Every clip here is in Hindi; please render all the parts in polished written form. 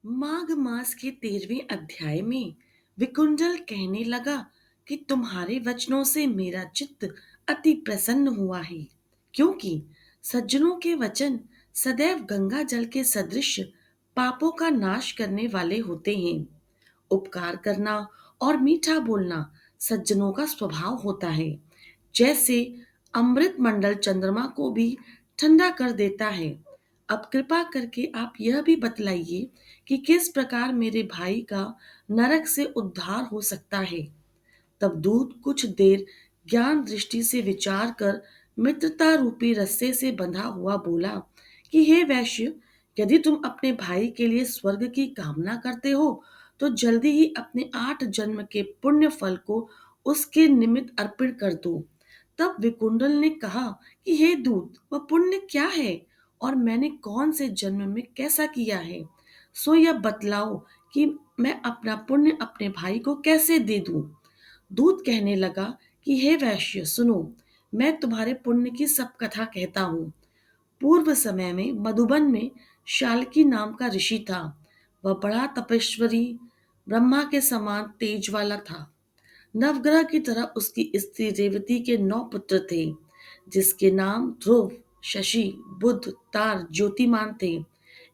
माघ मास के 13वें अध्याय में विकुंजल कहने लगा कि तुम्हारे वचनों से मेरा चित्त अति प्रसन्न हुआ है, क्योंकि सज्जनों के वचन सदैव गंगा जल के सदृश पापों का नाश करने वाले होते हैं। उपकार करना और मीठा बोलना सज्जनों का स्वभाव होता है। जैसे अमृत मंडल चंद्रमा को भी ठंडा कर देता है। अब कृपा करके आप यह भी बतलाइए कि किस प्रकार मेरे भाई का नरक से उद्धार हो सकता है। तब दूत कुछ देर ज्ञान दृष्टि से विचार कर मित्रता रूपी रस्से से बंधा हुआ बोला कि हे वैश्य, यदि तुम अपने भाई के लिए स्वर्ग की कामना करते हो तो जल्दी ही अपने 8 जन्म के पुण्य फल को उसके निमित्त अर्पण कर दो। तब विकुंडल ने कहा कि हे दूत, वह पुण्य क्या है और मैंने कौन से जन्म में कैसा किया है, सो यह बतलाओ कि मैं अपना पुण्य अपने भाई को कैसे दे दूं। दूत कहने लगा कि हे वैश्य सुनो, मैं तुम्हारे पुण्य की सब कथा कहता हूँ। पूर्व समय में मधुबन में शाल्की नाम का ऋषि था। वह बड़ा तपस्वी, ब्रह्मा के समान तेज वाला था। नवग्रह की तरह उसकी स्त्री रेवती के 9 पुत्र थे, जिसके नाम ध्रुव, शशि, बुध, तार, ज्योतिमान थे।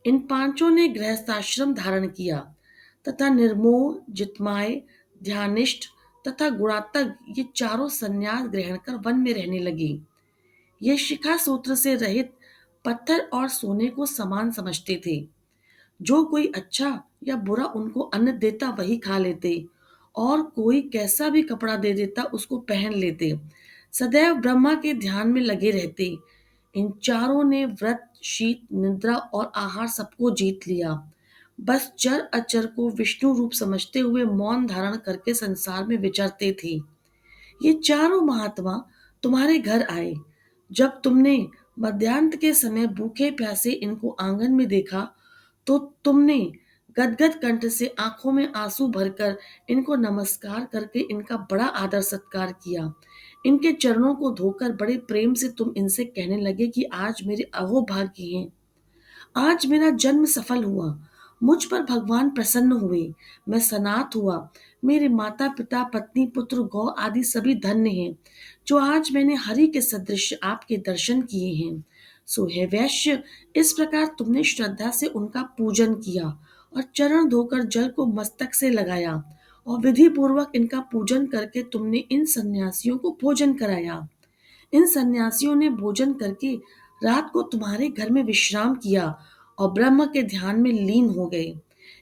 इन पांचों ने गृहस्थाश्रम धारण किया तथा निर्मोह, जितमाय, ध्यानिष्ठ तथा गुणात्मक ये चारों संन्यास ग्रहण कर वन में रहने लगे। ये शिखा सूत्र से रहित पत्थर और सोने को समान समझते थे। जो कोई अच्छा या बुरा उनको अन्न देता वही खा लेते, और कोई कैसा भी कपड़ा दे देता उसको पहन लेते। सदैव ब्रह्मा के ध्यान में लगे रहते। इन चारों ने व्रत, शीत, निद्रा और आहार सबको जीत लिया। बस चर अचर को विष्णु रूप समझते हुए मौन धारण करके संसार में विचरते थे। ये चारों महात्मा तुम्हारे घर आए। जब तुमने मध्यान्ह के समय भूखे प्यासे इनको आंगन में देखा तो तुमने गदगद कंठ से आंखों में आंसू भरकर इनको नमस्कार करके इनका बड़ा आदर सत्कार किया। इनके चरणों को धोकर बड़े प्रेम से तुम इनसे कहने लगे कि आज मेरे अहोभाग्य हैं, आज मेरा जन्म सफल हुआ, मुझ पर भगवान प्रसन्न हुए, मैं सनाथ हुआ, मेरे माता पिता पत्नी पुत्र गौ आदि सभी धन्य हैं, जो आज मैंने हरि के सदृश आपके दर्शन किए हैं। सो हे वैश्य, इस प्रकार तुमने श्रद्धा से उनका पूजन किया और चरण धोकर जल को मस्तक से लगाया, और विधि पूर्वक इनका पूजन करके तुमने इन सन्यासियों को भोजन कराया। इन सन्यासियों ने भोजन करके रात को तुम्हारे घर में विश्राम किया और ब्रह्म के ध्यान में लीन हो गए।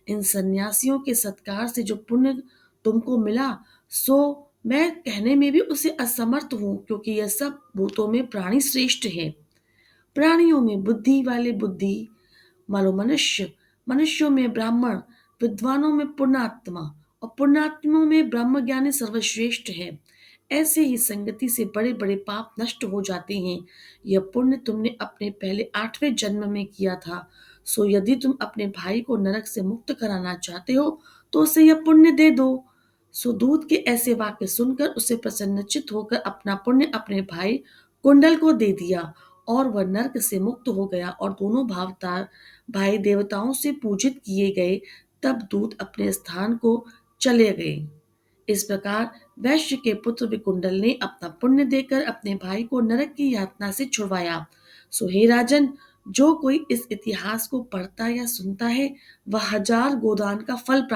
इन सन्यासियों के सत्कार से जो पुण्य तुमको मिला, सो मैं कहने में भी उसे असमर्थ हूँ, क्योंकि यह सब भूतों में प्राणी श्रेष्ठ है। प्राणियों में बुद्धि वाले बुद्धि मानो मनुष्य, मनुष्यों में ब्राह्मण, विद्वानों में पुण्यात्मा और पुण्यात्माओं में ब्रह्मज्ञानी सर्वश्रेष्ठ है। ऐसे ही संगति से बड़े बड़े पाप नष्ट हो जाते हैं। यह पुण्य तुमने अपने पहले 8वें जन्म में किया था। सो यदि तुम अपने भाई को नरक से मुक्त कराना चाहते हो तो उसे यह पुण्य दे दो। सो दूत के ऐसे वाक्य सुनकर उसे प्रसन्नचित्त होकर अपना पुण्य अपने भाई कुंडल को दे दिया, और वह नरक से मुक्त हो गया और दोनों भावतार भाई देवताओं से पूजित किए गए। तब दूत अपने स्थान को चले गए। इस प्रकार वैश्य के पुत्र विकुंडल ने अपना पुण्य देकर अपने भाई को नरक की यातना से छुड़वाया। सो हे राजन, जो कोई इस इतिहास को पढ़ता या सुनता है वह 1000 गोदान का फल प्राप्त